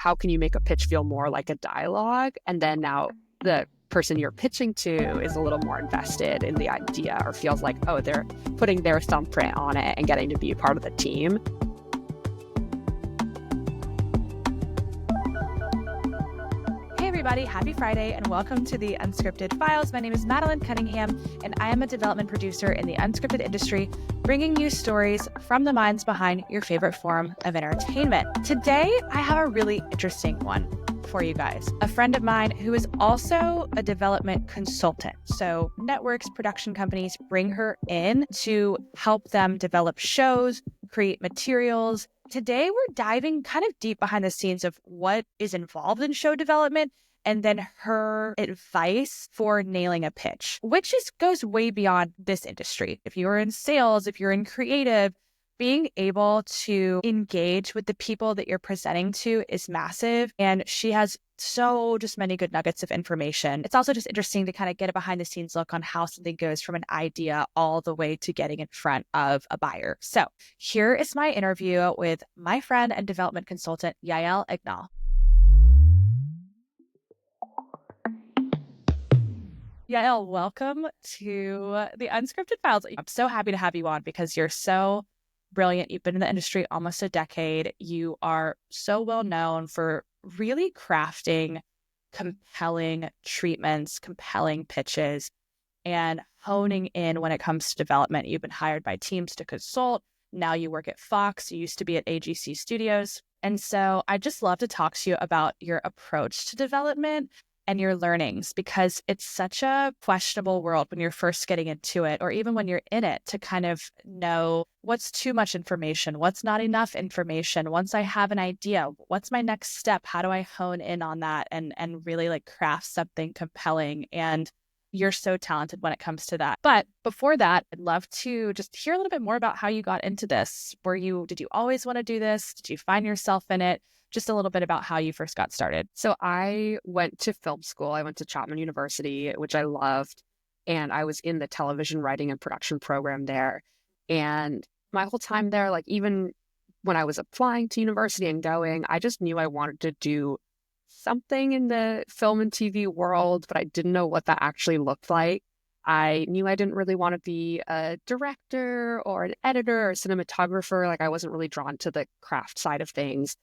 how can you make a pitch feel more like a dialogue? And then now the person you're pitching to is a little more invested in the idea or feels like, oh, they're putting their thumbprint on it and getting to be a part of the team. Everybody, happy Friday and welcome to the Unscripted Files. My name is Madelyn Cunningham and I am a development producer in the unscripted industry, bringing you stories from the minds behind your favorite form of entertainment. Today, I have a really interesting one for you guys. A friend of mine who is also a development consultant. So networks, production companies bring her in to help them develop shows, create materials. Today, we're diving kind of deep behind the scenes of what is involved in show development and then her advice for nailing a pitch, which goes way beyond this industry. If you're in sales, if you're in creative, being able to engage with the people that you're presenting to is massive. And she has just many good nuggets of information. It's also just interesting to kind of get a behind the scenes look on how something goes from an idea all the way to getting in front of a buyer. So here is my interview with my friend and development consultant, Yael Egnal. Yael, welcome to the Unscripted Files. I'm so happy to have you on because you're so brilliant. You've been in the industry almost a decade. You are so well known for really crafting compelling treatments, compelling pitches, and honing in when it comes to development. You've been hired by teams to consult. Now you work at Fox. You used to be at AGC Studios. And so I'd just love to talk to you about your approach to development and your learnings, because it's such a questionable world when you're first getting into it, or even when you're in it, to kind of know what's too much information, what's not enough information. Once I have an idea, what's my next step? How do I hone in on that and really like craft something compelling? And you're so talented when it comes to that. But before that, I'd love to just hear a little bit more about how you got into this. Did you always want to do this? Did you find yourself in it? Just a little bit about how you first got started. So I went to film school. I went to Chapman University, which I loved. And I was in the television writing and production program there. And my whole time there, like even when I was applying to university and going, I just knew I wanted to do something in the film and TV world, but I didn't know what that actually looked like. I knew I didn't really want to be a director or an editor or a cinematographer. Like I wasn't really drawn to the craft side of things.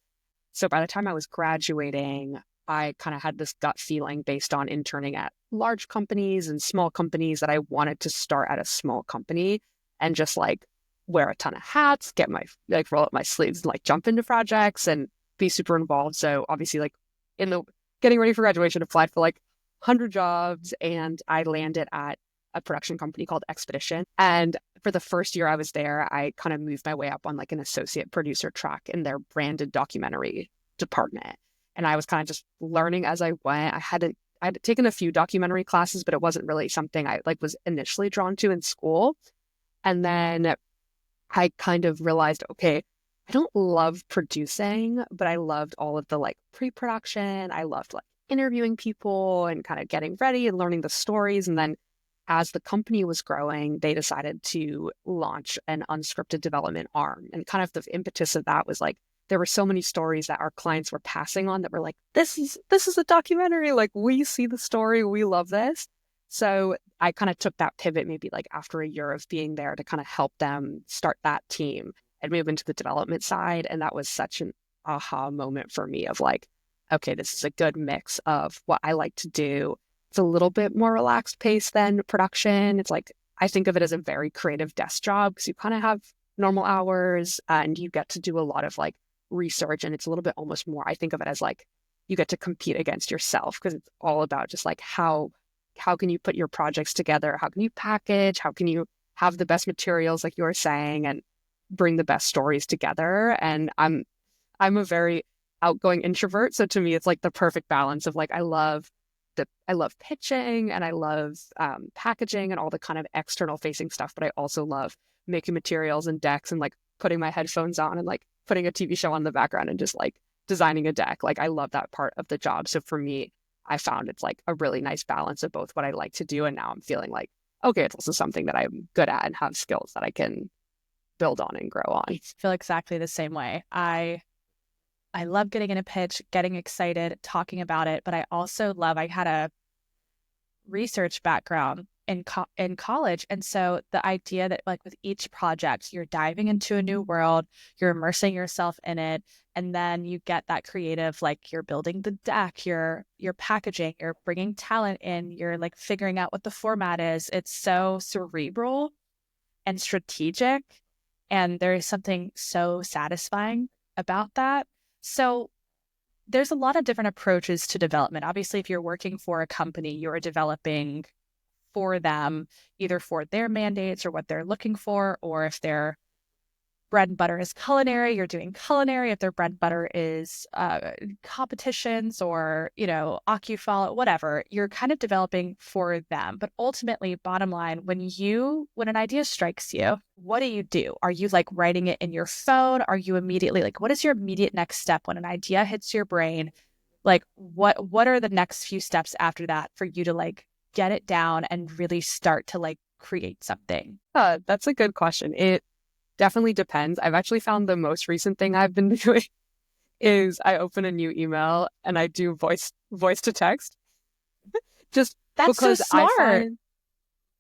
So by the time I was graduating, I kind of had this gut feeling based on interning at large companies and small companies that I wanted to start at a small company and just like wear a ton of hats, roll up my sleeves and like jump into projects and be super involved. So obviously like in the getting ready for graduation, applied for like 100 jobs, and I landed at a production company called Expedition. And for the first year I was there, I kind of moved my way up on like an associate producer track in their branded documentary department. And I was kind of just learning as I went. I had taken a few documentary classes, but it wasn't really something I like was initially drawn to in school. And then I kind of realized, okay, I don't love producing, but I loved all of the like pre-production. I loved like interviewing people and kind of getting ready and learning the stories. And then as the company was growing, they decided to launch an unscripted development arm. And kind of the impetus of that was like, there were so many stories that our clients were passing on that were like, this is a documentary. Like we see the story, we love this. So I kind of took that pivot maybe like after a year of being there to kind of help them start that team and move into the development side. And that was such an aha moment for me of like, okay, this is a good mix of what I like to do. It's a little bit more relaxed pace than production. It's like, I think of it as a very creative desk job because you kind of have normal hours and you get to do a lot of like research. And it's a little bit almost more, I think of it as like, you get to compete against yourself because it's all about just like how can you put your projects together? How can you package? How can you have the best materials like you were saying and bring the best stories together? And I'm a very outgoing introvert. So to me, it's like the perfect balance of like, I love pitching and I love packaging and all the kind of external facing stuff, but I also love making materials and decks and like putting my headphones on and like putting a TV show on the background and just like designing a deck. Like I love that part of the job. So for me, I found it's like a really nice balance of both what I like to do. And now I'm feeling like, okay, it's also something that I'm good at and have skills that I can build on and grow on. I feel exactly the same way. I I love getting in a pitch, getting excited, talking about it, but I also love, I had a research background in college. And so the idea that like with each project, you're diving into a new world, you're immersing yourself in it, and then you get that creative, like you're building the deck, you're packaging, you're bringing talent in, you're like figuring out what the format is. It's so cerebral and strategic. And there is something so satisfying about that. So there's a lot of different approaches to development. Obviously, if you're working for a company, you're developing for them, either for their mandates or what they're looking for, or if their bread and butter is culinary, you're doing culinary. If their bread and butter is competitions or, OccuFollow, whatever, you're kind of developing for them. But ultimately, bottom line, when an idea strikes you, what do? Are you like writing it in your phone? Are you immediately like, what is your immediate next step when an idea hits your brain? Like, what are the next few steps after that for you to like get it down and really start to like create something? That's a good question. It definitely depends. I've actually found the most recent thing I've been doing is I open a new email and I do voice to text. Just That's because so smart.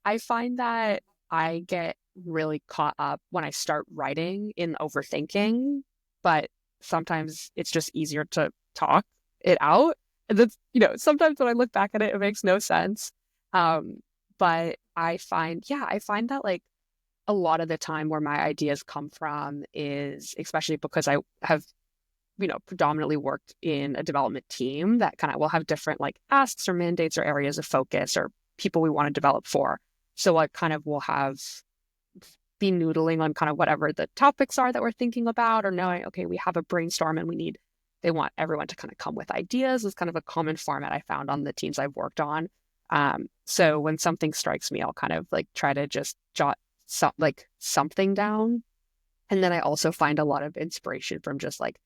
I find that I get really caught up when I start writing in overthinking, but sometimes it's just easier to talk it out. And that's, sometimes when I look back at it, it makes no sense. But I find that like a lot of the time where my ideas come from is, especially because I have, predominantly worked in a development team that kind of will have different like asks or mandates or areas of focus or people we want to develop for. So I kind of will be noodling on kind of whatever the topics are that we're thinking about, or knowing, okay, we have a brainstorm and they want everyone to kind of come with ideas is kind of a common format I found on the teams I've worked on. So when something strikes me, I'll kind of like try to just jot something down. And then I also find a lot of inspiration from just like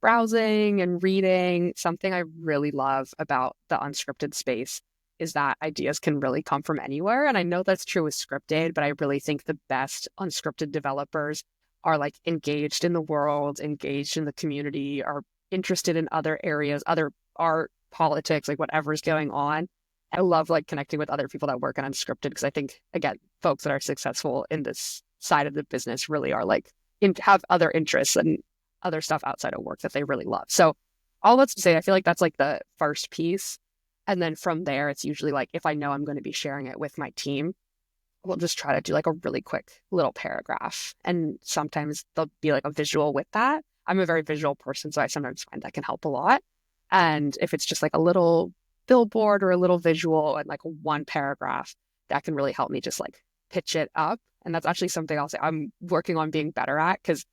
browsing and reading. Something I really love about the unscripted space is that ideas can really come from anywhere. And I know that's true with scripted, but I really think the best unscripted developers are like engaged in the world, engaged in the community, are interested in other areas, other art, politics, like whatever's going on. I love like connecting with other people that work on unscripted because I think, again, folks that are successful in this side of the business really are like have other interests and other stuff outside of work that they really love. So all that's to say, I feel like that's like the first piece. And then from there, it's usually like if I know I'm going to be sharing it with my team, we'll just try to do like a really quick little paragraph. And sometimes there'll be like a visual with that. I'm a very visual person, so I sometimes find that can help a lot. And if it's just like a little billboard or a little visual and like one paragraph, that can really help me just like pitch it up. And that's actually something I'll say I'm working on being better at, because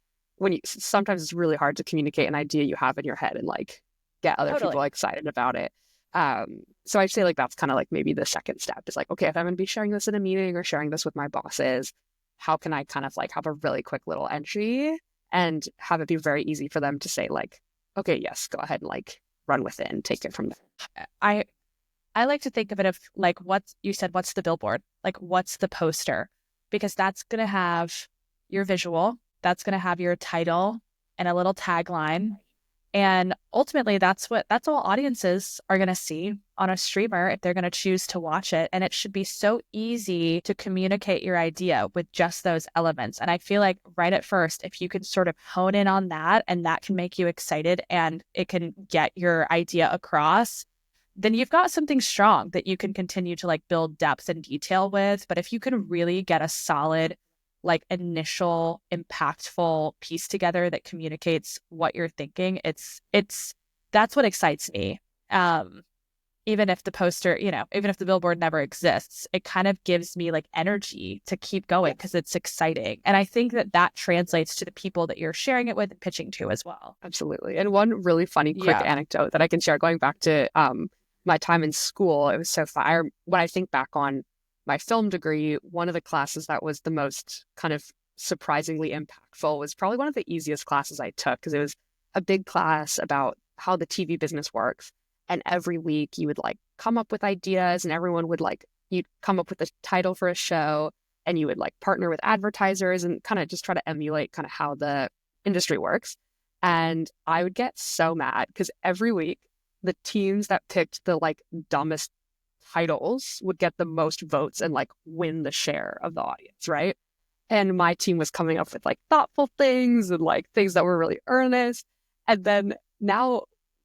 sometimes it's really hard to communicate an idea you have in your head and like get other people excited about it. So I'd say like that's kind of like maybe the second step is like, okay, if I'm going to be sharing this in a meeting or sharing this with my bosses, how can I kind of like have a really quick little entry and have it be very easy for them to say like, okay, yes, go ahead and like run with it and take it from there. I like to think of it of like what you said, what's the billboard? Like what's the poster? Because that's going to have your visual, that's going to have your title and a little tagline. And ultimately, that's all audiences are going to see on a streamer if they're going to choose to watch it. And it should be so easy to communicate your idea with just those elements. And I feel like right at first, if you can sort of hone in on that and that can make you excited and it can get your idea across, then you've got something strong that you can continue to like build depth and detail with. But if you can really get a solid like initial impactful piece together that communicates what you're thinking, that's what excites me. Even if the poster, even if the billboard never exists, it kind of gives me like energy to keep going because it's exciting. And I think that translates to the people that you're sharing it with and pitching to as well. Absolutely. And one really funny quick anecdote that I can share going back to my time in school, it was so fun. When I think back on my film degree, one of the classes that was the most kind of surprisingly impactful was probably one of the easiest classes I took, because it was a big class about how the TV business works. And every week you would like come up with ideas and everyone would like, you'd come up with a title for a show and you would like partner with advertisers and kind of just try to emulate kind of how the industry works. And I would get so mad because every week the teams that picked the like dumbest titles would get the most votes and like win the share of the audience, right? And my team was coming up with like thoughtful things and like things that were really earnest. And then now,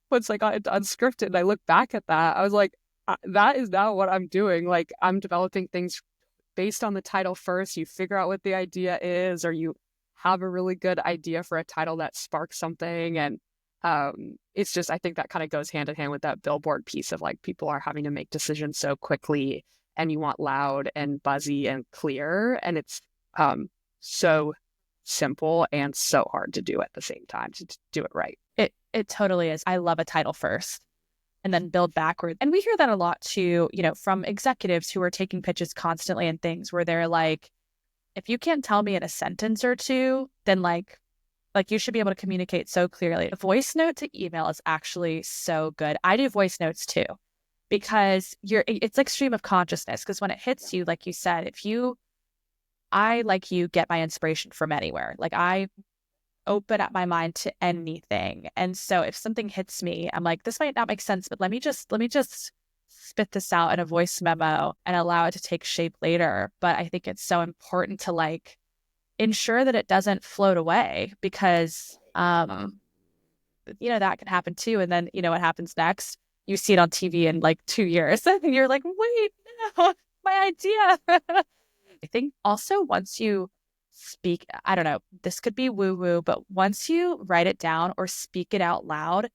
once I got into Unscripted and I look back at that, I was like, that is now what I'm doing. Like, I'm developing things based on the title first. You figure out what the idea is, or you have a really good idea for a title that sparks something. And it's just, I think that kind of goes hand in hand with that Billboard piece of like people are having to make decisions so quickly and you want loud and buzzy and clear. And it's so simple and so hard to do at the same time to do it right. It totally is. I love a title first and then build backward. And we hear that a lot too, from executives who are taking pitches constantly and things where they're like, if you can't tell me in a sentence or two, then like you should be able to communicate so clearly. A voice note to email is actually so good. I do voice notes too, because it's like stream of consciousness. Because when it hits you, like you said, I, like you, get my inspiration from anywhere. Like I open up my mind to anything. And so if something hits me, I'm like, this might not make sense, but let me just spit this out in a voice memo and allow it to take shape later. But I think it's so important to like ensure that it doesn't float away, because that can happen too. And then what happens next? You see it on TV in like 2 years and you're like, wait, no, my idea. I think also once you speak, I don't know, this could be woo-woo, but once you write it down or speak it out loud,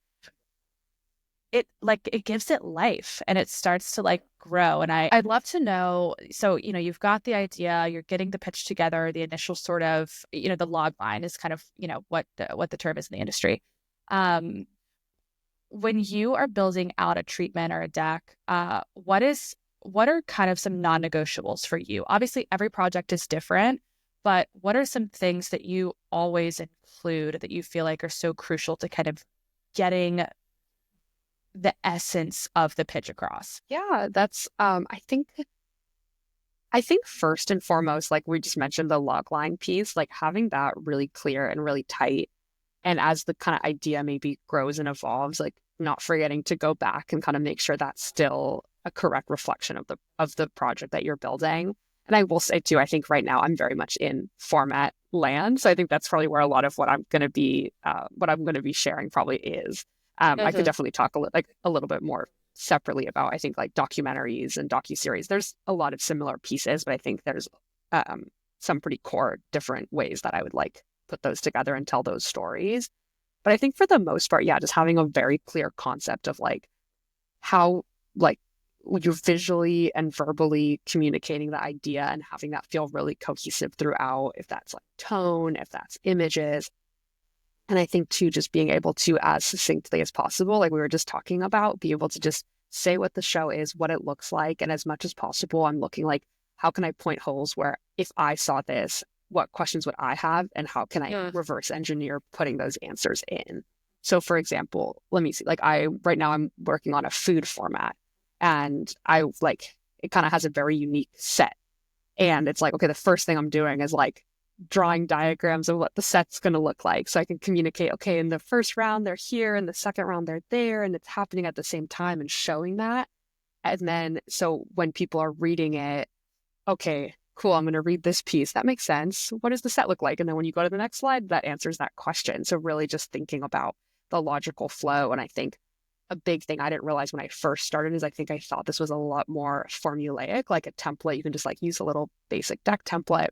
it gives it life and it starts to like grow. And I'd love to know, so, you've got the idea, you're getting the pitch together, the initial sort of, the log line is kind of, what the term is in the industry. When you are building out a treatment or a deck, what are kind of some non-negotiables for you? Obviously, every project is different, but what are some things that you always include that you feel like are so crucial to kind of getting the essence of the pitch across? Yeah, that's I think first and foremost, like we just mentioned, the log line piece, like having that really clear and really tight. And as the kind of idea maybe grows and evolves, like not forgetting to go back and kind of make sure that's still a correct reflection of the project that you're building. And I will say too, I think right now I'm very much in format land. So I think that's probably where a lot of what I'm going to be sharing probably is. I could definitely talk a little bit more separately about, I think, like documentaries and docuseries. There's a lot of similar pieces, but I think there's some pretty core different ways that I would like put those together and tell those stories. But I think for the most part, yeah, just having a very clear concept of like how like you're visually and verbally communicating the idea and having that feel really cohesive throughout, if that's like tone, if that's images. And I think too, just being able to, as succinctly as possible, like we were just talking about, be able to just say what the show is, what it looks like. And as much as possible, I'm looking like, how can I point holes where if I saw this, what questions would I have? And how can I reverse engineer putting those answers in? So for example, let me see, like right now I'm working on a food format and it kind of has a very unique set. And it's like, okay, the first thing I'm doing is like drawing diagrams of what the set's going to look like. So I can communicate, okay, in the first round, they're here, in the second round, they're there, and it's happening at the same time and showing that. And then, so when people are reading it, okay, cool, I'm going to read this piece. That makes sense. What does the set look like? And then when you go to the next slide, that answers that question. So really just thinking about the logical flow. And I think a big thing I didn't realize when I first started is I think I thought this was a lot more formulaic, like a template. You can just like use a little basic deck template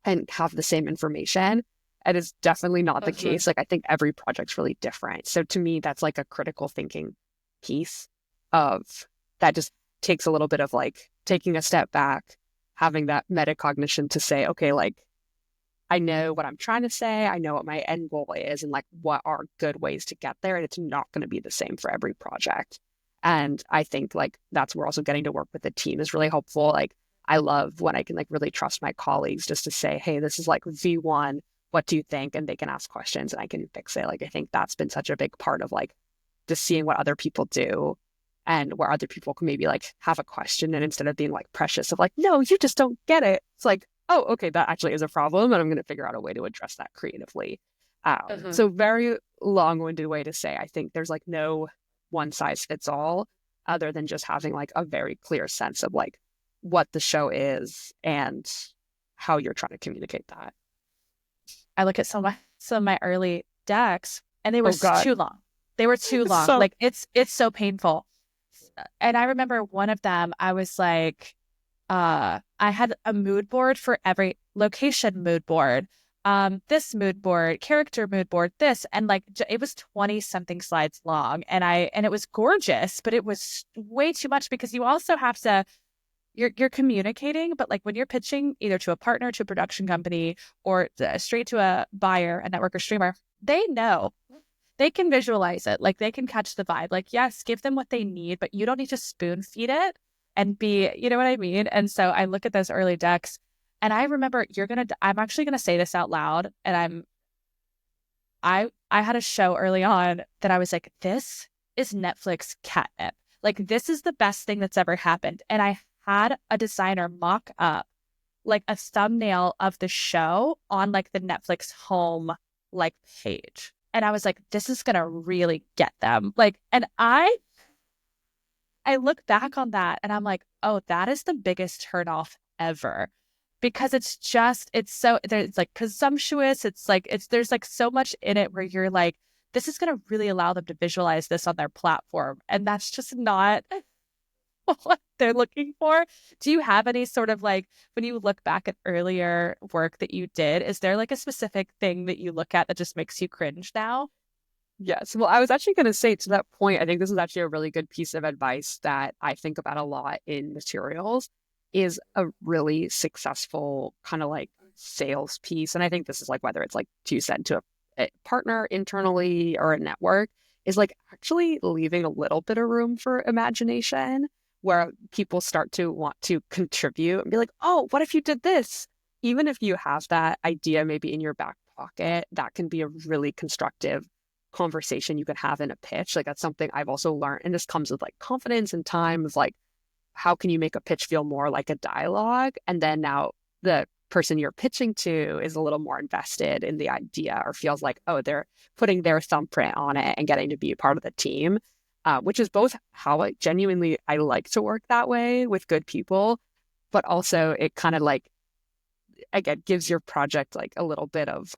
and have the same information. And it's definitely not the case. Like I think every project's really different. So to me, that's like a critical thinking piece of that just takes a little bit of like taking a step back, having that metacognition to say, okay, like I know what I'm trying to say. I know what my end goal is and like what are good ways to get there. And it's not going to be the same for every project. And I think like that's where also getting to work with the team is really helpful. Like I love when I can like really trust my colleagues just to say, hey, this is like V1. What do you think? And they can ask questions and I can fix it. Like I think that's been such a big part of like just seeing what other people do and where other people can maybe like have a question. And instead of being like precious of like, no, you just don't get it. It's like, oh, okay, that actually is a problem. And I'm going to figure out a way to address that creatively. So very long-winded way to say, I think there's like no one size fits all other than just having like a very clear sense of like what the show is and how you're trying to communicate that. I look at some of my early decks and they were too long. They were too long. Like it's so painful. And I remember one of them, I was like, I had a mood board for every location mood board, this mood board, character mood board, this, and like it was 20 something slides long, and it was gorgeous, but it was way too much because you also have to you're communicating, but like when you're pitching either to a partner, to a production company, or straight to a buyer, a network or streamer, they know. They can visualize it. Like they can catch the vibe. Like, yes, give them what they need, but you don't need to spoon feed it and be, you know what I mean? And so I look at those early decks and I remember I'm actually going to say this out loud. And I had a show early on that I was like, this is Netflix catnip. Like, this is the best thing that's ever happened. And I had a designer mock up like a thumbnail of the show on like the Netflix home like page. And I was like, this is going to really get them. Like, and I look back on that and I'm like, oh, that is the biggest turnoff ever. Because it's like presumptuous. It's like, there's like so much in it where you're like, this is going to really allow them to visualize this on their platform. And that's just not what they're looking for. Do you have any sort of like, when you look back at earlier work that you did, is there like a specific thing that you look at that just makes you cringe now? Yes. Well, I was actually going to say to that point, I think this is actually a really good piece of advice that I think about a lot in materials is a really successful kind of like sales piece. And I think this is like whether it's like to send to a partner internally or a network is like actually leaving a little bit of room for imagination where people start to want to contribute and be like, oh, what if you did this? Even if you have that idea maybe in your back pocket, that can be a really constructive conversation you can have in a pitch. Like that's something I've also learned. And this comes with like confidence and time of like, how can you make a pitch feel more like a dialogue? And then now the person you're pitching to is a little more invested in the idea or feels like, oh, they're putting their thumbprint on it and getting to be a part of the team. Which is both how I like to work that way with good people, but also it kind of like, again, gives your project like a little bit of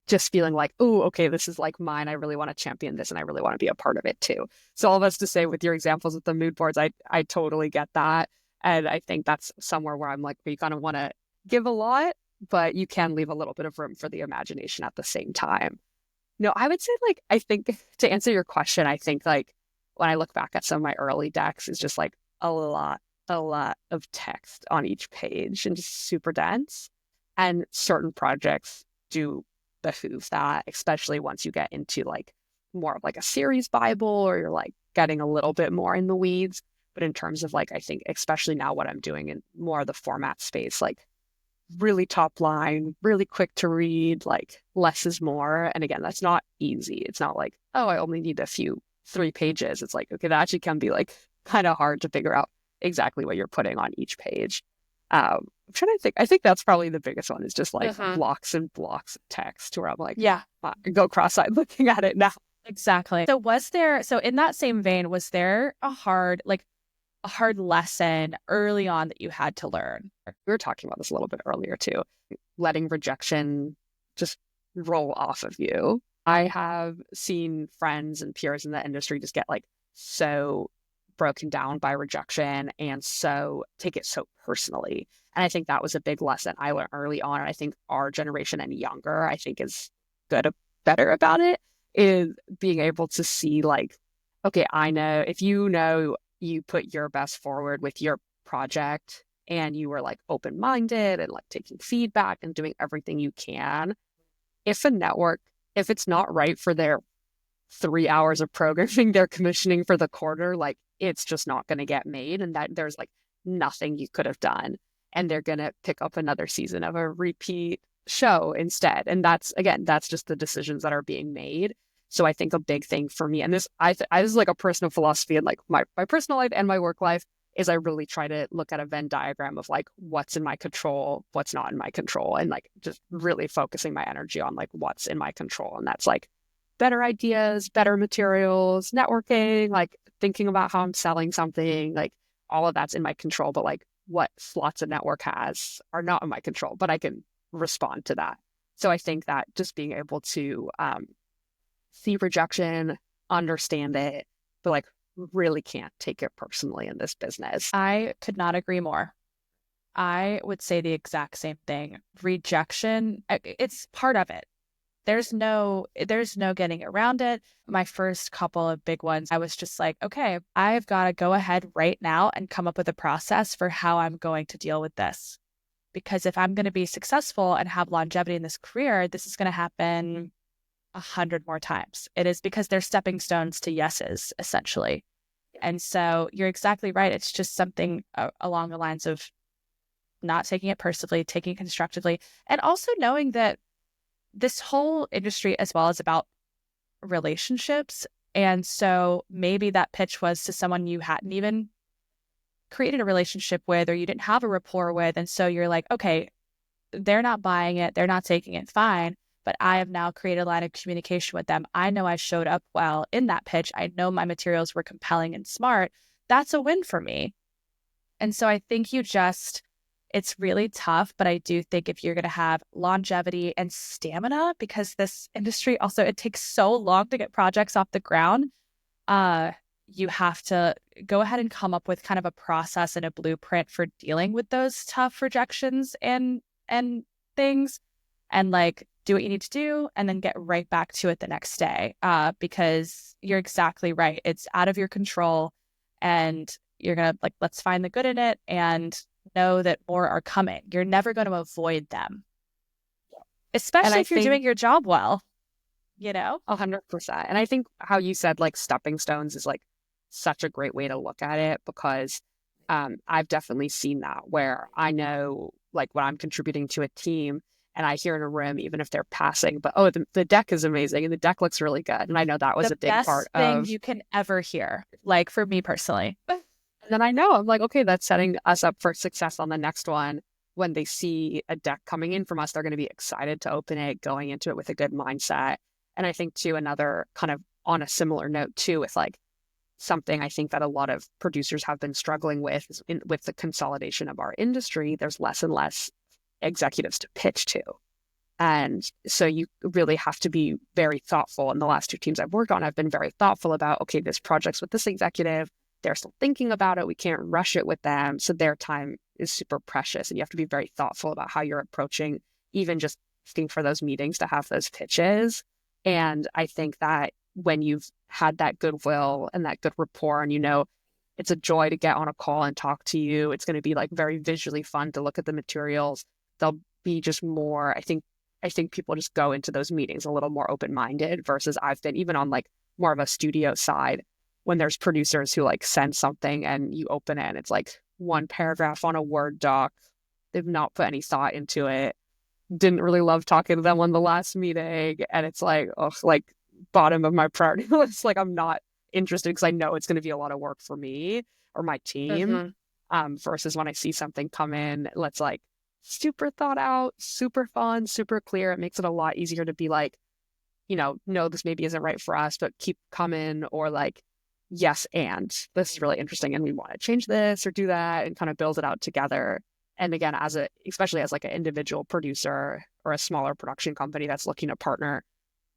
just feeling like, oh, okay, this is like mine. I really want to champion this and I really want to be a part of it too. So all of us to say with your examples with the mood boards, I totally get that. And I think that's somewhere where I'm like, you kind of want to give a lot, but you can leave a little bit of room for the imagination at the same time. No, I would say like, I think to answer your question, I think like, when I look back at some of my early decks, it's just like a lot of text on each page and just super dense. And certain projects do behoove that, especially once you get into like more of like a series Bible or you're like getting a little bit more in the weeds. But in terms of like, I think especially now what I'm doing in more of the format space, like really top line, really quick to read, like less is more. And again, that's not easy. It's not like, oh, I only need 3 pages. It's like, okay, that actually can be like kind of hard to figure out exactly what you're putting on each page. I'm trying to think. I think that's probably the biggest one is just like blocks and blocks of text where I'm like, yeah, I go cross-eyed looking at it now. Exactly. So in that same vein, was there a hard lesson early on that you had to learn? We were talking about this a little bit earlier too, letting rejection just roll off of you. I have seen friends and peers in the industry just get like so broken down by rejection and so take it so personally. And I think that was a big lesson I learned early on. And I think our generation and younger, I think is better about it, is being able to see like, okay, I know if you put your best forward with your project and you were like open-minded and like taking feedback and doing everything you can, if a network, if it's not right for their 3 hours of programming they're commissioning for the quarter, like it's just not going to get made. And that there's like nothing you could have done. And they're going to pick up another season of a repeat show instead. And that's just the decisions that are being made. So I think a big thing for me, and this is like a personal philosophy in like my personal life and my work life, is I really try to look at a Venn diagram of like what's in my control, what's not in my control, and like just really focusing my energy on like what's in my control. And that's like better ideas, better materials, networking, like thinking about how I'm selling something, like all of that's in my control. But like what slots a network has are not in my control, but I can respond to that. So I think that just being able to see rejection, understand it, but like really can't take it personally in this business. I could not agree more. I would say the exact same thing. Rejection, it's part of it. There's no getting around it. My first couple of big ones, I was just like, okay, I've got to go ahead right now and come up with a process for how I'm going to deal with this. Because if I'm going to be successful and have longevity in this career, this is going to happen 100 more times. It is because they're stepping stones to yeses, essentially. And so you're exactly right. It's just something along the lines of not taking it personally, taking it constructively, and also knowing that this whole industry as well is about relationships. And so maybe that pitch was to someone you hadn't even created a relationship with, or you didn't have a rapport with. And so you're like, okay, they're not buying it. They're not taking it. Fine. But I have now created a line of communication with them. I know I showed up well in that pitch. I know my materials were compelling and smart. That's a win for me. And so I think it's really tough, but I do think if you're going to have longevity and stamina, because this industry also, it takes so long to get projects off the ground, you have to go ahead and come up with kind of a process and a blueprint for dealing with those tough rejections and things, and like do what you need to do and then get right back to it the next day, because you're exactly right. It's out of your control, and you're going to like, let's find the good in it and know that more are coming. You're never going to avoid them, especially if you're doing your job well, 100%. And I think how you said like stepping stones is like such a great way to look at it, because I've definitely seen that where I know like when I'm contributing to a team and I hear in a room, even if they're passing, but oh, the deck is amazing and the deck looks really good. And I know that was a big part the best thing you can ever hear, like for me personally. And then I know I'm like, okay, that's setting us up for success on the next one. When they see a deck coming in from us, they're going to be excited to open it, going into it with a good mindset. And I think too, another kind of on a similar note too, with like something I think that a lot of producers have been struggling with is with the consolidation of our industry, there's less and less executives to pitch to. And so you really have to be very thoughtful. And the last two teams I've worked on, I've been very thoughtful about, okay, this project's with this executive. They're still thinking about it. We can't rush it with them. So their time is super precious. And you have to be very thoughtful about how you're approaching even just asking for those meetings to have those pitches. And I think that when you've had that goodwill and that good rapport, and it's a joy to get on a call and talk to you, it's going to be like very visually fun to look at the materials. They'll be just more, I think people just go into those meetings a little more open-minded versus I've been even on like more of a studio side when there's producers who like send something and you open it and it's like one paragraph on a Word doc. They've not put any thought into it. Didn't really love talking to them on the last meeting. And it's like, oh, like bottom of my priority list. Like I'm not interested because I know it's going to be a lot of work for me or my team. Versus when I see something come in, let's like super thought out, super fun, super clear. It makes it a lot easier to be like, no, this maybe isn't right for us, but keep coming, or like, yes, and this is really interesting and we want to change this or do that and kind of build it out together. And again, especially as like an individual producer or a smaller production company that's looking to partner,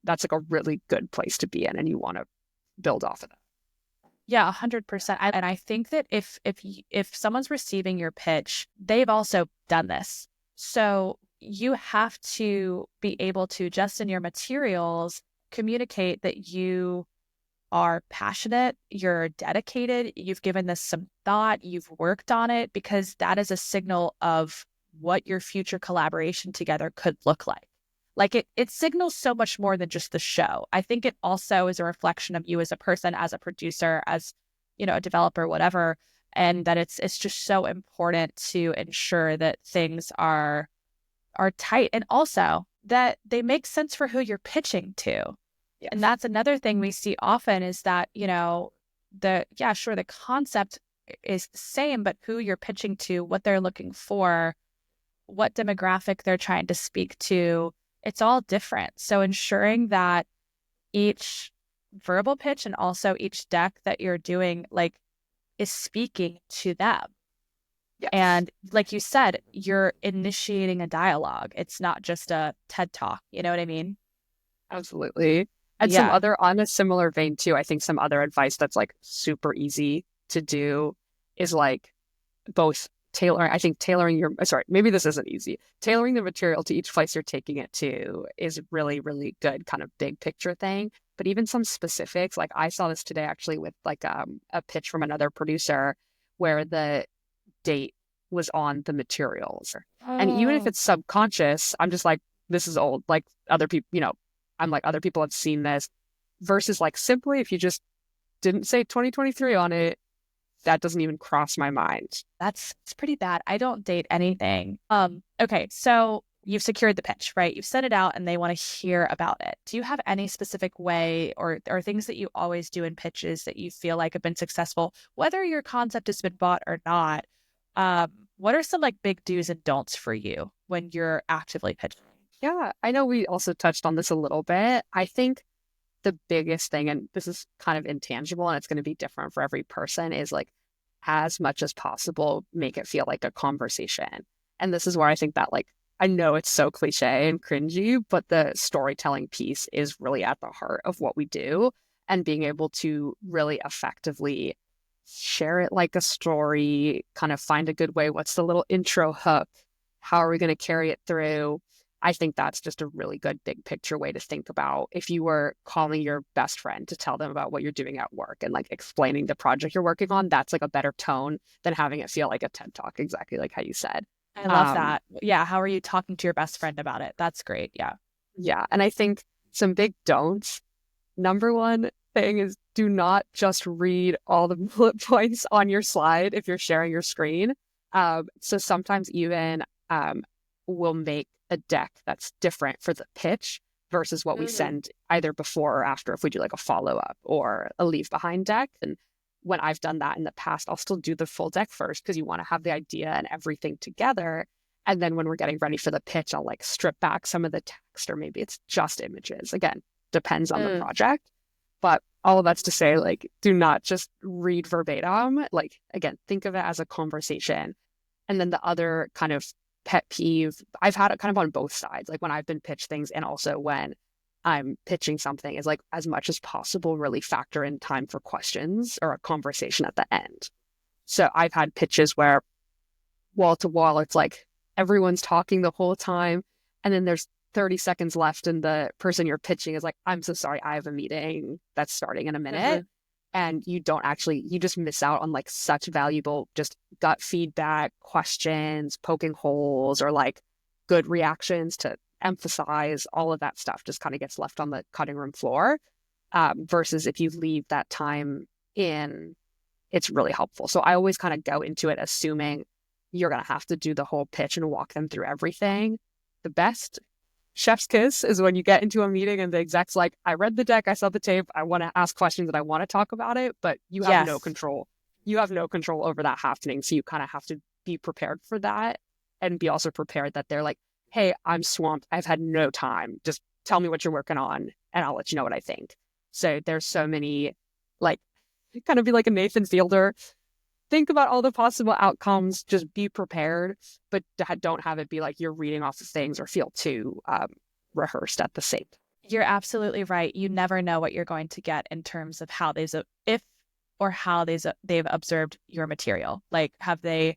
that's like a really good place to be in, and you want to build off of that. Yeah, 100%. And I think that if someone's receiving your pitch, they've also done this. So you have to be able to, just in your materials, communicate that you are passionate, you're dedicated, you've given this some thought, you've worked on it, because that is a signal of what your future collaboration together could look like. Like it signals so much more than just the show. I think it also is a reflection of you as a person, as a producer, as, a developer, whatever. And that it's just so important to ensure that things are tight, and also that they make sense for who you're pitching to. And that's another thing we see often is that, the concept is the same, but who you're pitching to, what they're looking for, what demographic they're trying to speak to, it's all different. So ensuring that each verbal pitch and also each deck that you're doing like is speaking to them. Yes. And like you said, you're initiating a dialogue. It's not just a TED talk. You know what I mean? Absolutely. And some Yeah. other, on a similar vein too, I think some other advice that's like super easy to do is like both tailoring, I think tailoring your, sorry, maybe this isn't easy. Tailoring the material to each place you're taking it to is really, really good kind of big picture thing. But even some specifics, like I saw this today actually with like a pitch from another producer where the date was on the materials. And even if Oh, it's subconscious, I'm just like, this is old. Like other people, I'm like, other people have seen this versus like simply if you just didn't say 2023 on it, that doesn't even cross my mind. it's pretty bad. I don't date anything. Okay, so you've secured the pitch, right? You've sent it out and they want to hear about it. Do you have any specific way or things that you always do in pitches that you feel like have been successful, whether your concept has been bought or not? What are some like big do's and don'ts for you when you're actively pitching? Yeah, I know we also touched on this a little bit. I think the biggest thing, and this is kind of intangible and it's going to be different for every person, is like as much as possible, make it feel like a conversation. And this is where I think that like, I know it's so cliche and cringy, but the storytelling piece is really at the heart of what we do. And being able to really effectively share it like a story, kind of find a good way. What's the little intro hook? How are we going to carry it through? I think that's just a really good big picture way to think about if you were calling your best friend to tell them about what you're doing at work and like explaining the project you're working on, that's like a better tone than having it feel like a TED talk, exactly like how you said. I love that. Yeah. How are you talking to your best friend about it? That's great. Yeah. Yeah. And I think some big don'ts. Number one thing is do not just read all the bullet points on your slide if you're sharing your screen. So sometimes even we'll make a deck that's different for the pitch versus what we send either before or after if we do like a follow-up or a leave behind deck. And when I've done that in the past, I'll still do the full deck first because you want to have the idea and everything together. And then when we're getting ready for the pitch, I'll like strip back some of the text or maybe it's just images. Again, depends on the project. But all of that's to say, like, do not just read verbatim. Like, again, think of it as a conversation. And then the other kind of pet peeve, I've had it kind of on both sides, like when I've been pitched things and also when I'm pitching something, is like as much as possible, really factor in time for questions or a conversation at the end. So I've had pitches where wall to wall, it's like everyone's talking the whole time. And then there's 30 seconds left and the person you're pitching is like, I'm so sorry, I have a meeting that's starting in a minute. And you just miss out on like such valuable just gut feedback, questions, poking holes, or like good reactions to emphasize. All of that stuff just kind of gets left on the cutting room floor. Versus if you leave that time in, it's really helpful. So I always kind of go into it assuming you're going to have to do the whole pitch and walk them through everything. The best chef's kiss is when you get into a meeting and the exec's like, I read the deck, I saw the tape, I want to ask questions and I want to talk about it, but you have no control. You have no control over that happening. So you kind of have to be prepared for that and be also prepared that they're like, hey, I'm swamped. I've had no time. Just tell me what you're working on and I'll let you know what I think. So there's so many, like, kind of be like a Nathan Fielder. Think about all the possible outcomes, just be prepared, but don't have it be like you're reading off of things or feel too rehearsed at the same time. You're absolutely right. You never know what you're going to get in terms of how they've observed your material. Like, have they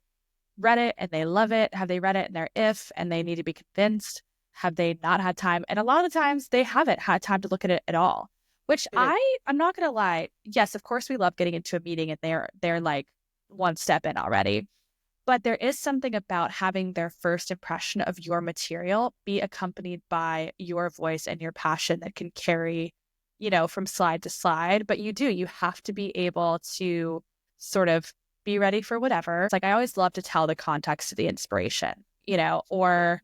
read it and they love it? Have they read it and they're and they need to be convinced? Have they not had time? And a lot of the times they haven't had time to look at it at all, which I'm not going to lie. Yes, of course we love getting into a meeting and they're like one step in already. But there is something about having their first impression of your material be accompanied by your voice and your passion that can carry, from slide to slide. But you have to be able to sort of be ready for whatever. It's like, I always love to tell the context of the inspiration, or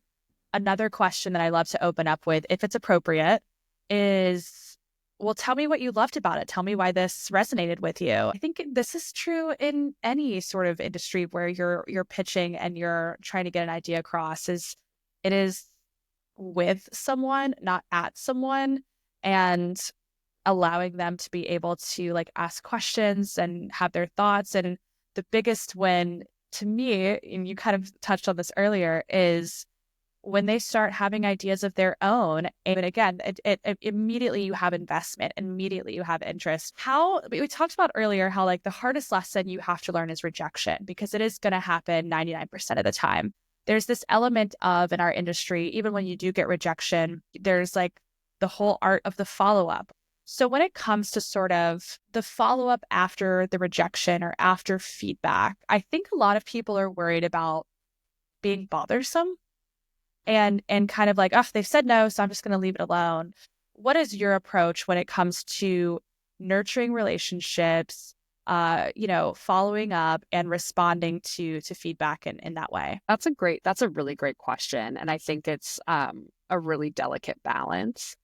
another question that I love to open up with, if it's appropriate, is well, tell me what you loved about it. Tell me why this resonated with you. I think this is true in any sort of industry where you're pitching and you're trying to get an idea across. Is it is with someone, not at someone, and allowing them to be able to like ask questions and have their thoughts. And the biggest win to me, and you kind of touched on this earlier, is when they start having ideas of their own. And again, it immediately you have investment, immediately you have interest. How we talked about earlier, how like the hardest lesson you have to learn is rejection, because it is going to happen 99% of the time. There's this element of in our industry, even when you do get rejection, there's like the whole art of the follow-up. So when it comes to sort of the follow-up after the rejection or after feedback, I think a lot of people are worried about being bothersome and kind of like, oh, they've said no, so I'm just going to leave it alone. What is your approach when it comes to nurturing relationships, following up and responding to feedback in that way? That's a really great question. And I think it's a really delicate balance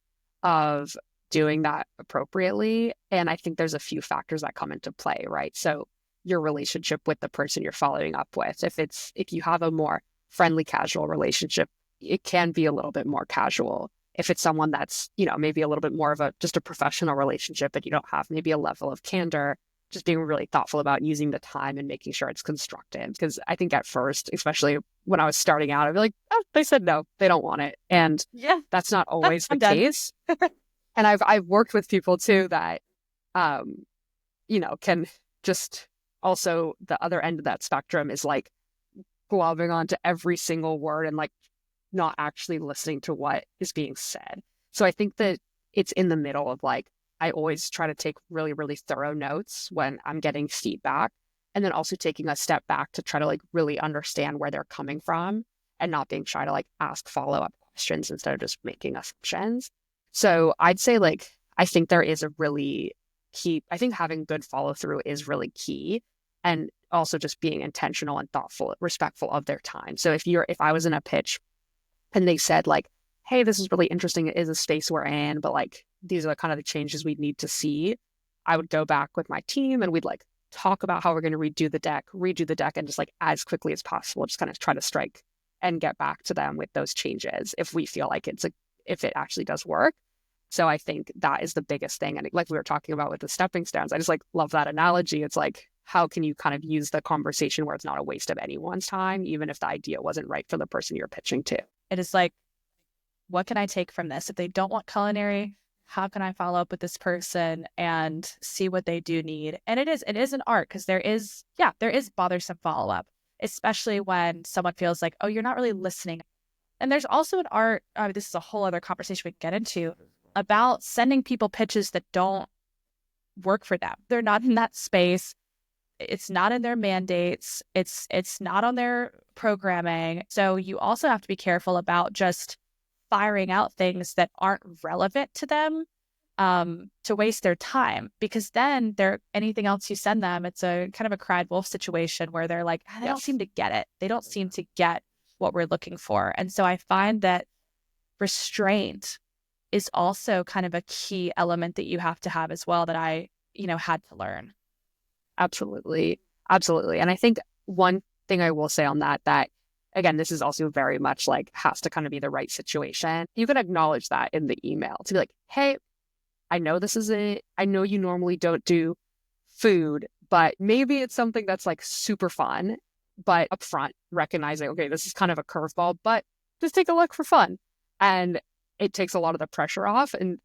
of doing that appropriately. And I think there's a few factors that come into play, right? So your relationship with the person you're following up with, if you have a more friendly, casual relationship, it can be a little bit more casual. If it's someone that's, maybe a little bit more of just a professional relationship and you don't have maybe a level of candor, just being really thoughtful about using the time and making sure it's constructive. Because I think at first, especially when I was starting out, I'd be like, oh, they said no, they don't want it. And yeah, that's not always the done. case. And I've worked with people too that, can just also the other end of that spectrum is like globbing onto every single word and like not actually listening to what is being said. So I think that it's in the middle of like, I always try to take really, really thorough notes when I'm getting feedback, and then also taking a step back to try to like really understand where they're coming from and not being shy to like ask follow-up questions instead of just making assumptions. So I'd say like, I think there is a really key, I think having good follow through is really key. And also just being intentional and thoughtful, respectful of their time. So if I was in a pitch and they said like, hey, this is really interesting, it is a space we're in, but like, these are the kind of the changes we'd need to see, I would go back with my team and we'd like talk about how we're going to redo the deck, and just like as quickly as possible, just kind of try to strike and get back to them with those changes if we feel like if it actually does work. So I think that is the biggest thing. And like we were talking about with the stepping stones, I just like love that analogy. It's like, how can you kind of use the conversation where it's not a waste of anyone's time, even if the idea wasn't right for the person you're pitching to? It is like, what can I take from this? If they don't want culinary, how can I follow up with this person and see what they do need? And it is an art, because there is bothersome follow-up, especially when someone feels like, oh, you're not really listening. And there's also an art, this is a whole other conversation we can get into, about sending people pitches that don't work for them. They're not in that space. It's not in their mandates. It's not on their programming. So you also have to be careful about just firing out things that aren't relevant to them, to waste their time, because then anything else you send them, it's a kind of a cried wolf situation where they're like, they don't seem to get it. They don't seem to get what we're looking for. And so I find that restraint is also kind of a key element that you have to have as well, that I, had to learn. Absolutely. Absolutely. And I think one thing I will say on that, again, this is also very much like has to kind of be the right situation. You can acknowledge that in the email to be like, hey, I know I know you normally don't do food, but maybe it's something that's like super fun, but upfront recognizing, okay, this is kind of a curveball, but just take a look for fun. And it takes a lot of the pressure off, and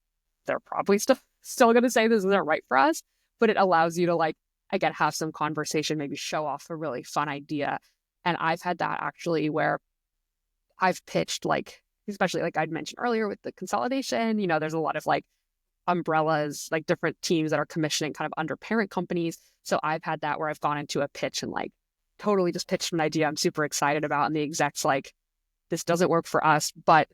they're probably still going to say this isn't right for us, but it allows you to like, again, have some conversation, maybe show off a really fun idea. And I've had that actually where I've pitched like, especially like I'd mentioned earlier with the consolidation, there's a lot of like umbrellas, like different teams that are commissioning kind of under parent companies. So I've had that where I've gone into a pitch and like totally just pitched an idea I'm super excited about. And the exec's like, this doesn't work for us, but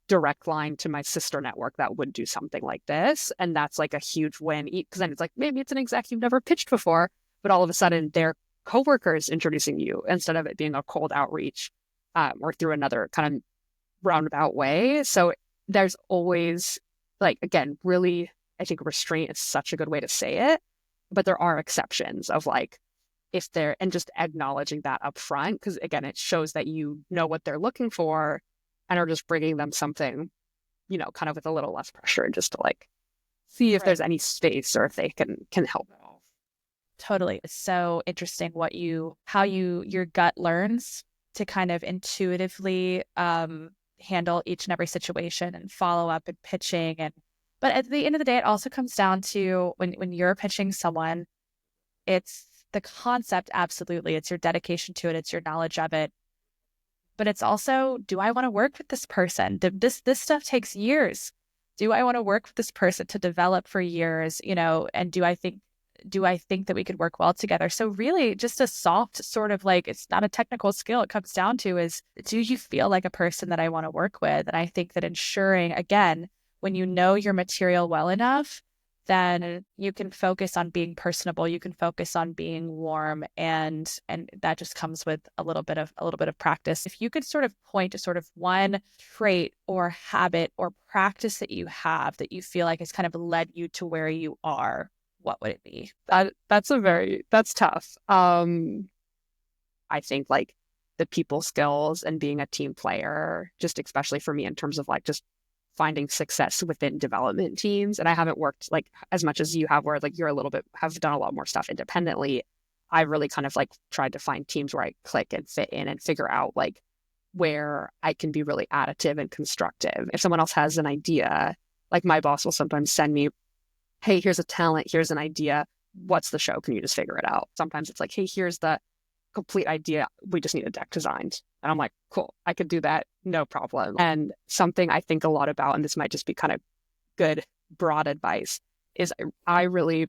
direct line to my sister network that would do something like this. And that's like a huge win, because then it's like, maybe it's an exec you've never pitched before, but all of a sudden their coworkers introducing you instead of it being a cold outreach, or through another kind of roundabout way. So there's always like, again, really I think restraint is such a good way to say it, but there are exceptions of like, if they're, and just acknowledging that up front, because again, it shows that you know what they're looking for and are just bringing them something, kind of with a little less pressure, just to like see if there's any space or if they can help at all. Totally. It's so interesting how your gut learns to kind of intuitively handle each and every situation and follow up and pitching. But at the end of the day, it also comes down to when you're pitching someone, it's the concept, absolutely. It's your dedication to it. It's your knowledge of it. But it's also, do I want to work with this person? This stuff takes years. Do I want to work with this person to develop for years? And do I think that we could work well together? So really just a soft sort of like, it's not a technical skill. It comes down to is, do you feel like a person that I want to work with? And I think that ensuring, again, when you know your material well enough, then you can focus on being personable. You can focus on being warm, and that just comes with a little bit of practice. If you could sort of point to sort of one trait or habit or practice that you have that you feel like has kind of led you to where you are, what would it be? That's tough. I think like the people skills and being a team player, just especially for me in terms of like just finding success within development teams. And I haven't worked like as much as you have, where like have done a lot more stuff independently. I really kind of like tried to find teams where I click and fit in and figure out like where I can be really additive and constructive. If someone else has an idea, like my boss will sometimes send me, hey, here's a talent, here's an idea. What's the show? Can you just figure it out? Sometimes it's like, hey, here's the complete idea. We just need a deck designed. And I'm like, cool, I could do that. No problem. And something I think a lot about, and this might just be kind of good, broad advice, is I really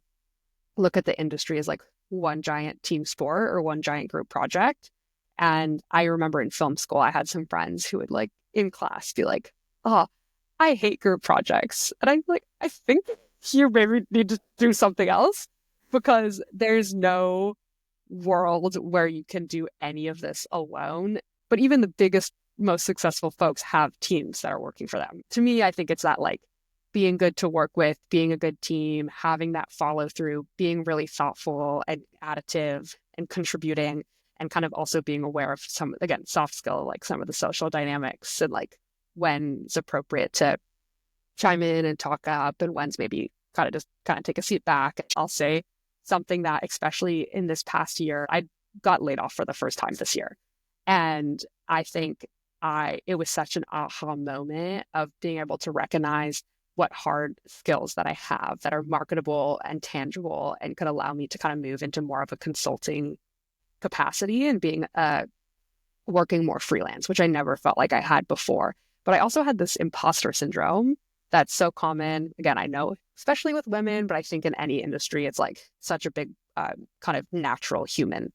look at the industry as like one giant team sport or one giant group project. And I remember in film school, I had some friends who would like in class be like, oh, I hate group projects. And I'm like, I think you maybe need to do something else, because there's no world where you can do any of this alone. But even the biggest, most successful folks have teams that are working for them. To me, I think it's that like being good to work with, being a good team, having that follow through, being really thoughtful and additive and contributing, and kind of also being aware of some, again, soft skill, like some of the social dynamics and like when it's appropriate to chime in and talk up and when's maybe kind of take a seat back. I'll say something that, especially in this past year, I got laid off for the first time this year. And I think it was such an aha moment of being able to recognize what hard skills that I have that are marketable and tangible and could allow me to kind of move into more of a consulting capacity and being working more freelance, which I never felt like I had before. But I also had this imposter syndrome that's so common. Again, I know, especially with women, but I think in any industry, it's like such a big kind of natural human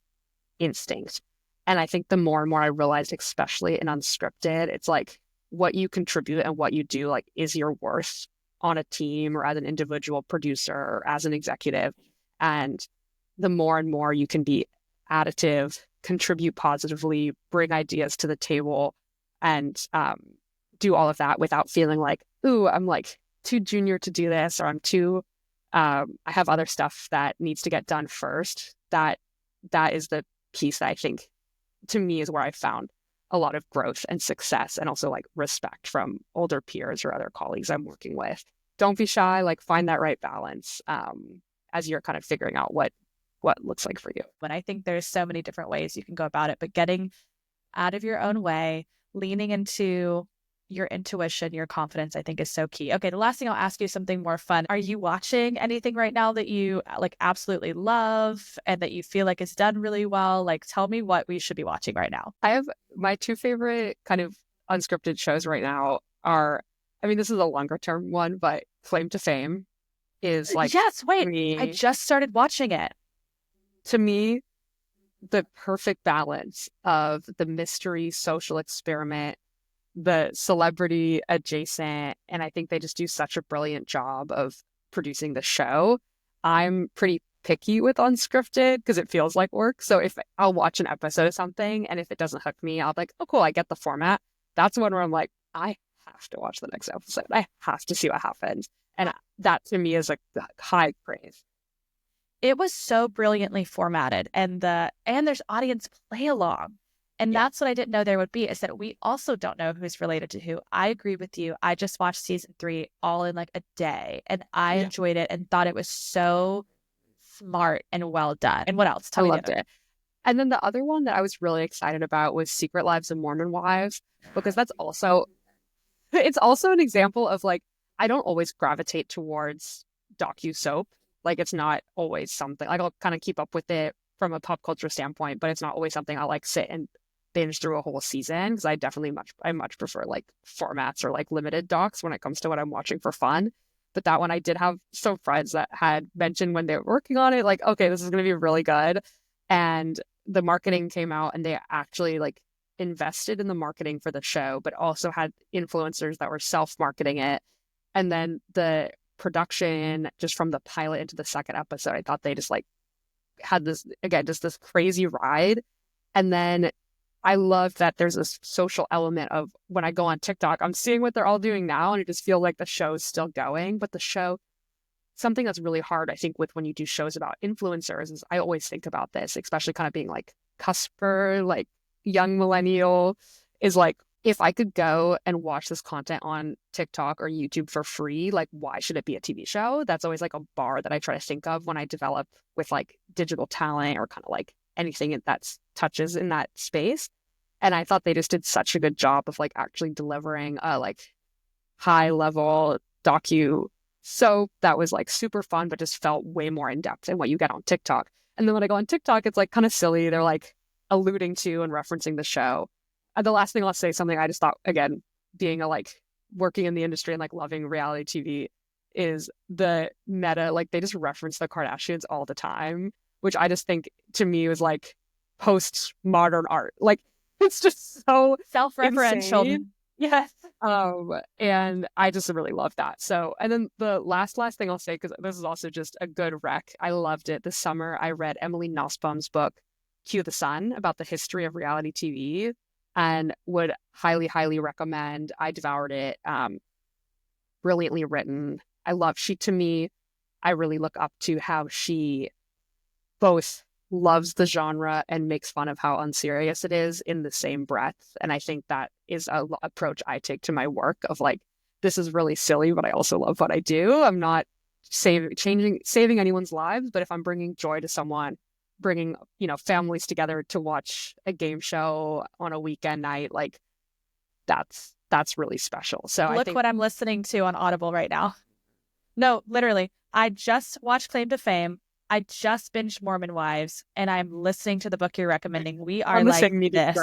instinct. And I think the more and more I realized, especially in Unscripted, it's like what you contribute and what you do like is your worth on a team or as an individual producer or as an executive. And the more and more you can be additive, contribute positively, bring ideas to the table, and do all of that without feeling like, ooh, I'm like too junior to do this, or I'm too, I have other stuff that needs to get done first. That is the piece that I think, to me, is where I found a lot of growth and success, and also like respect from older peers or other colleagues I'm working with. Don't be shy, like find that right balance as you're kind of figuring out what looks like for you. But I think there's so many different ways you can go about it, but getting out of your own way, leaning into your intuition, your confidence, I think is so key. Okay, the last thing I'll ask you is something more fun. Are you watching anything right now that you like absolutely love and that you feel like is done really well? Like, tell me what we should be watching right now. I have my two favorite kind of unscripted shows right now are, I mean, this is a longer term one, but Claim to Fame is like, yes, wait, I just started watching it. To me, the perfect balance of the mystery social experiment, the celebrity adjacent, and I think they just do such a brilliant job of producing the show. I'm pretty picky with Unscripted because it feels like work. So if I'll watch an episode of something and if it doesn't hook me, I'll be like, oh cool, I get the format. That's one where I'm like, I have to watch the next episode. I have to see what happens. And that to me is like high praise. It was so brilliantly formatted, and there's audience play along. And that's what I didn't know there would be, is that we also don't know who's related to who. I agree with you. I just watched season 3 all in like a day, and I enjoyed it and thought it was so smart and well done. And what else? I loved it. And then the other one that I was really excited about was Secret Lives of Mormon Wives, because it's also an example of like, I don't always gravitate towards docu-soap. Like, it's not always something, like, I'll kind of keep up with it from a pop culture standpoint, but it's not always something I'll like sit and binge through a whole season, because I much prefer like formats or like limited docs when it comes to what I'm watching for fun. But that one, I did have some friends that had mentioned when they were working on it, like, okay, this is going to be really good. And the marketing came out, and they actually like invested in the marketing for the show, but also had influencers that were self-marketing it. And then the production, just from the pilot into the second episode, I thought they just like had this, again, just this crazy ride. And then I love that there's this social element of when I go on TikTok, I'm seeing what they're all doing now, and it just feels like the show's still going. But the show, something that's really hard, I think, with when you do shows about influencers is I always think about this, especially kind of being like cusper, like young millennial, is like, if I could go and watch this content on TikTok or YouTube for free, like, why should it be a TV show? That's always like a bar that I try to think of when I develop with like digital talent or kind of like anything that touches in that space. And I thought they just did such a good job of like actually delivering a like high level docu. So that was like super fun, but just felt way more in depth than what you get on TikTok. And then when I go on TikTok, it's like kind of silly. They're like alluding to and referencing the show. And the last thing I'll say, something I just thought, again, being a like working in the industry and like loving reality TV, is the meta, like they just reference the Kardashians all the time, which I just think to me was like post-modern art. Like, it's just so self-referential. insane. Yes. And I just really love that. So, and then the last thing I'll say, because this is also just a good rec, I loved it. This summer, I read Emily Nussbaum's book, Cue the Sun, about the history of reality TV, and would highly, highly recommend. I devoured it. Brilliantly written. To me, I really look up to how she both loves the genre and makes fun of how unserious it is in the same breath. And I think that is a approach I take to my work of like, this is really silly, but I also love what I do. I'm not saving anyone's lives, but if I'm bringing joy to someone, bringing, families together to watch a game show on a weekend night, like that's really special. So look what I'm listening to on Audible right now. No, literally, I just watched Claim to Fame. I just binged Mormon Wives, and I'm listening to the book you're recommending. We are like this.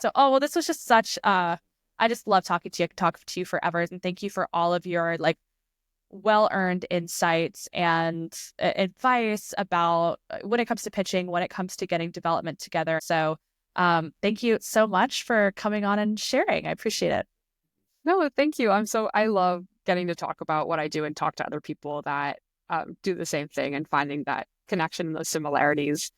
So, well, this was just such. I just love talking to you. I could talk to you forever, and thank you for all of your like well-earned insights and advice about when it comes to pitching, when it comes to getting development together. So, thank you so much for coming on and sharing. I appreciate it. No, thank you. I love getting to talk about what I do and talk to other people that do the same thing and finding that connection and those similarities.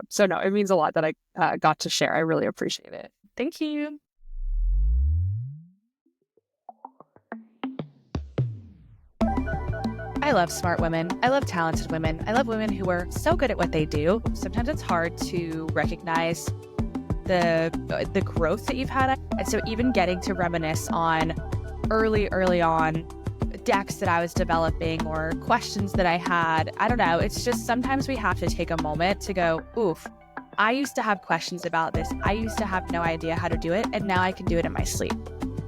So no, it means a lot that I got to share. I really appreciate it. Thank you. I love smart women. I love talented women. I love women who are so good at what they do. Sometimes it's hard to recognize the growth that you've had. And so even getting to reminisce on early on decks that I was developing or questions that I had, I don't know. It's just sometimes we have to take a moment to go, oof, I used to have questions about this. I used to have no idea how to do it. And now I can do it in my sleep.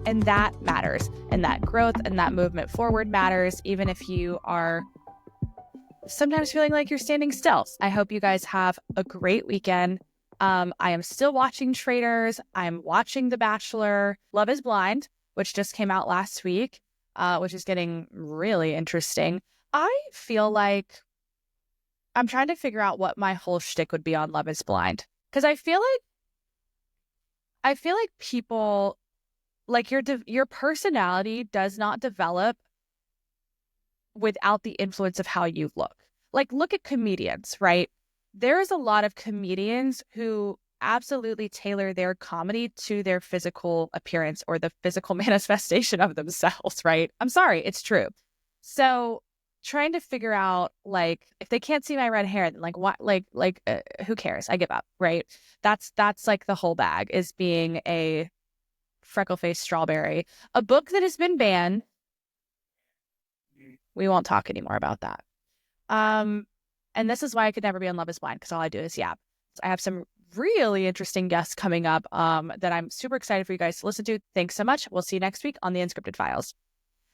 And that matters. And that growth and that movement forward matters, even if you are sometimes feeling like you're standing still. I hope you guys have a great weekend. I am still watching Traitors. I'm watching The Bachelor. Love is Blind, which just came out last week, which is getting really interesting. I feel like I'm trying to figure out what my whole shtick would be on Love is Blind. Because I feel like people, like your personality does not develop without the influence of how you look. Like, look at comedians, right? There is a lot of comedians who absolutely tailor their comedy to their physical appearance or the physical manifestation of themselves, right? I'm sorry, it's true. So trying to figure out, like, if they can't see my red hair, then like what, who cares? I give up, right? That's like the whole bag, is being a freckle-faced strawberry. A book that has been banned. We won't talk anymore about that. And this is why I could never be on Love is Blind, because all I do is yap. So I have some really interesting guests coming up that I'm super excited for you guys to listen to. Thanks so much. We'll see you next week on The Unscripted Files.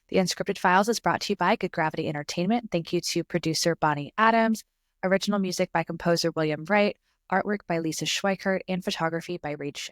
The Unscripted Files is brought to you by Good Gravity Entertainment. Thank you to producer Bonnie Adams, original music by composer William Wright, artwork by Lisa Schweikert, and photography by Reed Schick.